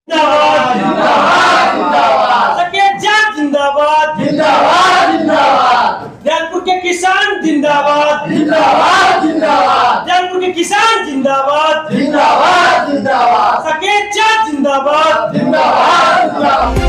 जिंदाबाद जिंदाबाद जिंदाबाद सकेजा जिंदाबाद जिंदाबाद जिंदाबाद जयपुर के किसान जिंदाबाद जिंदाबाद जिंदाबाद जयपुर के किसान जिंदाबाद जिंदाबाद जिंदाबाद सकेजा जिंदाबाद जिंदाबाद जिंदाबाद।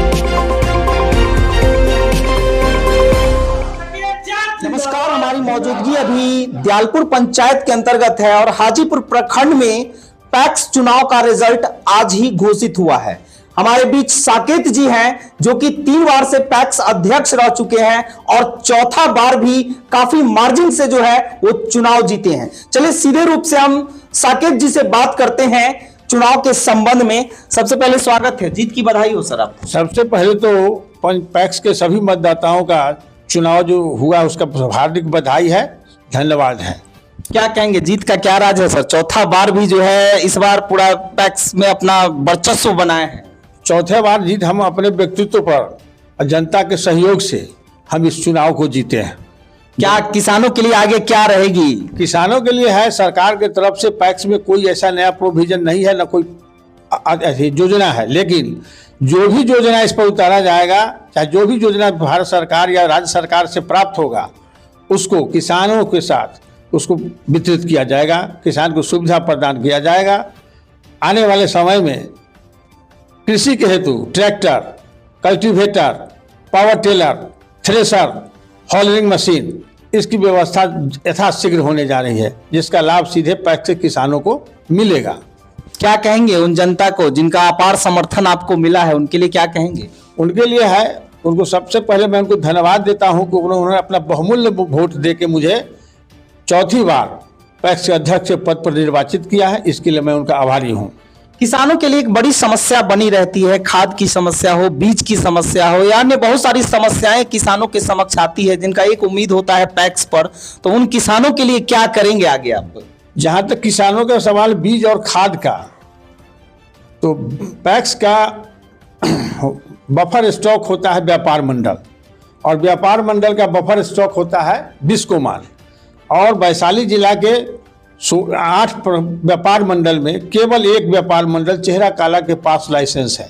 नमस्कार, हमारी मौजूदगी अभी दयालपुर पंचायत के अंतर्गत है और हाजीपुर प्रखंड में पैक्स चुनाव का रिजल्ट आज ही घोषित हुआ है। हमारे बीच साकेत जी हैं जो कि 3 बार से पैक्स अध्यक्ष रह चुके हैं और चौथा बार भी काफी मार्जिन से जो है वो चुनाव जीते हैं। चलिए सीधे रूप से हम साकेत जी से बात करते हैं चुनाव के संबंध में। सबसे पहले स्वागत है, जीत की बधाई हो सर आपको। सबसे पहले तो पैक्स के सभी मतदाताओं का चुनाव जो हुआ उसका हार्दिक बधाई है, धन्यवाद है। क्या कहेंगे, जीत का क्या राज है सर? चौथा बार भी जो है इस बार पूरा पैक्स में अपना वर्चस्व बनाए हैं। चौथे बार जीत हम अपने व्यक्तित्व पर और जनता के सहयोग से हम इस चुनाव को जीते हैं। क्या किसानों के लिए आगे क्या रहेगी? किसानों के लिए है, सरकार की तरफ से पैक्स में कोई ऐसा नया प्रोविजन नहीं है, न कोई ऐसी योजना है, लेकिन जो भी योजना इस पर उतारा जाएगा, चाहे जो भी योजना भारत सरकार या राज्य सरकार से प्राप्त होगा, उसको किसानों के साथ उसको वितरित किया जाएगा, किसान को सुविधा प्रदान किया जाएगा। आने वाले समय में कृषि के हेतु tractor, cultivator, power tiller, thresher, हॉलरिंग मशीन, इसकी व्यवस्था यथाशीघ्र होने जा रही है, जिसका लाभ सीधे पैक्स से किसानों को मिलेगा। क्या कहेंगे उन जनता को जिनका अपार समर्थन आपको मिला है, उनके लिए क्या कहेंगे? उनके लिए है, उनको सबसे पहले मैं उनको धन्यवाद देता हूं कि उन्होंने अपना बहुमूल्य वोट दे के मुझे चौथी बार पैक्स के अध्यक्ष पद पर निर्वाचित किया है। इसके लिए मैं उनका आभारी हूं। किसानों के लिए एक बड़ी समस्या बनी रहती है, खाद की समस्या हो, बीज की समस्या हो, या अन्य बहुत सारी समस्याएं किसानों के समक्ष आती है, जिनका एक उम्मीद होता है पैक्स पर। तो उन किसानों के लिए क्या करेंगे आगे आप? जहां तक किसानों का सवाल बीज और खाद का, तो पैक्स का बफर स्टॉक होता है व्यापार मंडल, और व्यापार मंडल का बफर स्टॉक होता है बिस्कोमान। और वैशाली जिला के 8 व्यापार मंडल में केवल एक व्यापार मंडल चेहरा काला के पास लाइसेंस है।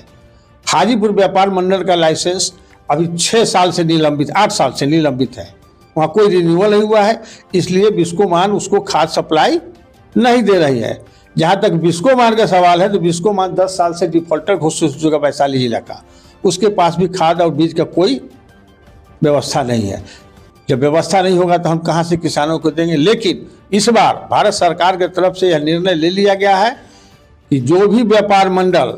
हाजीपुर व्यापार मंडल का लाइसेंस अभी 6 साल से निलंबित, 8 साल से निलंबित है, वहाँ कोई रिन्यूअल नहीं हुआ है, इसलिए बिस्कोमान उसको खाद सप्लाई नहीं दे रही है। जहाँ तक बिस्कोमान का सवाल है, तो बिस्कोमान 10 साल से डिफॉल्टर घोषित हो चुका वैशाली जिला का, उसके पास भी खाद और बीज का कोई व्यवस्था नहीं है। जब व्यवस्था नहीं होगा तो हम कहाँ से किसानों को देंगे। लेकिन इस बार भारत सरकार की तरफ से यह निर्णय ले लिया गया है कि जो भी व्यापार मंडल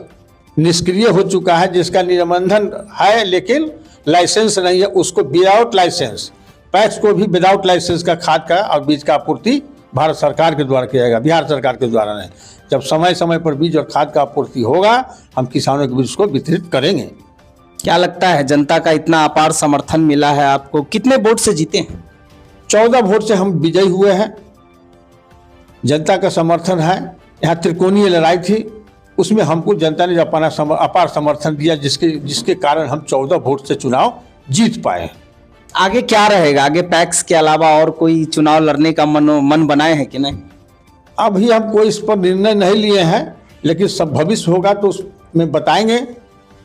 निष्क्रिय हो चुका है, जिसका निबंधन है लेकिन लाइसेंस नहीं है, उसको विदाउट लाइसेंस, पैक्स को भी विदाउट लाइसेंस का खाद का और बीज का आपूर्ति भारत सरकार के द्वारा किया जाएगा, बिहार सरकार के द्वारा नहीं। जब समय समय पर बीज और खाद का आपूर्ति होगा, हम किसानों के बीच उसको वितरित करेंगे। क्या लगता है, जनता का इतना अपार समर्थन मिला है आपको, कितने वोट से जीते हैं? 14 वोट से हम विजयी हुए हैं। जनता का समर्थन है। यहाँ त्रिकोणीय लड़ाई थी, उसमें हमको जनता ने अपना अपार समर्थन दिया, जिसके कारण हम 14 वोट से चुनाव जीत पाए। आगे क्या रहेगा? आगे पैक्स के अलावा और कोई चुनाव लड़ने का मन बनाए हैं कि नहीं? अभी हम कोई इस पर निर्णय नहीं लिए हैं, लेकिन सब भविष्य होगा तो उसमें बताएंगे।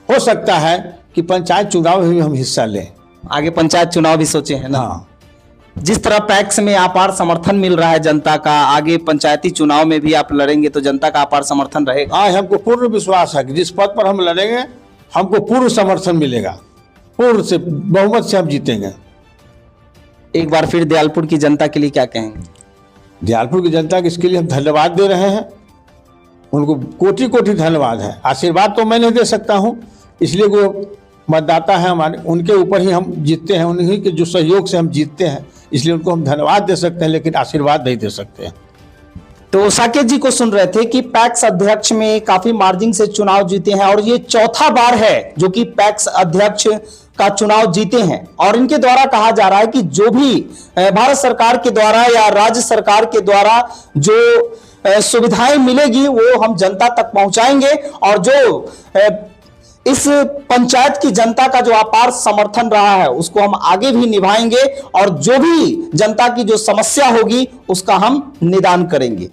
हो सकता है कि पंचायत चुनाव में हम हिस्सा लें। आगे पंचायत चुनाव भी सोचे हैं ना? हाँ। जिस तरह पैक्स में अपार समर्थन मिल रहा है जनता का, आगे पंचायती चुनाव में भी आप लड़ेंगे तो जनता का अपार समर्थन रहेगा? हाँ, हमको पूर्ण विश्वास है कि जिस पद पर हम लड़ेंगे हमको पूर्ण समर्थन मिलेगा, पूर्ण से बहुमत से हम जीतेंगे। एक बार फिर दयालपुर की जनता के लिए क्या कहेंगे? दयालपुर की जनता के इसके लिए हम धन्यवाद दे रहे हैं, उनको कोटि कोटि धन्यवाद है। आशीर्वाद तो मैं नहीं दे सकता हूँ, इसलिए वो मतदाता है हमारे, उनके ऊपर ही हम जीतते हैं, उन्हीं के जो सहयोग से हम जीतते हैं, इसलिए उनको हम धन्यवाद दे सकते हैं, लेकिन आशीर्वाद नहीं दे सकते हैं। तो साकेत जी को सुन रहे थे कि पैक्स अध्यक्ष में काफी मार्जिन से चुनाव जीते हैं और ये चौथा बार है जो कि पैक्स अध्यक्ष का चुनाव जीते हैं। और इनके द्वारा कहा जा रहा है कि जो भी भारत सरकार के द्वारा या राज्य सरकार के द्वारा जो सुविधाएं मिलेगी वो हम जनता तक पहुंचाएंगे, और जो इस पंचायत की जनता का जो अपार समर्थन रहा है उसको हम आगे भी निभाएंगे, और जो भी जनता की जो समस्या होगी उसका हम निदान करेंगे।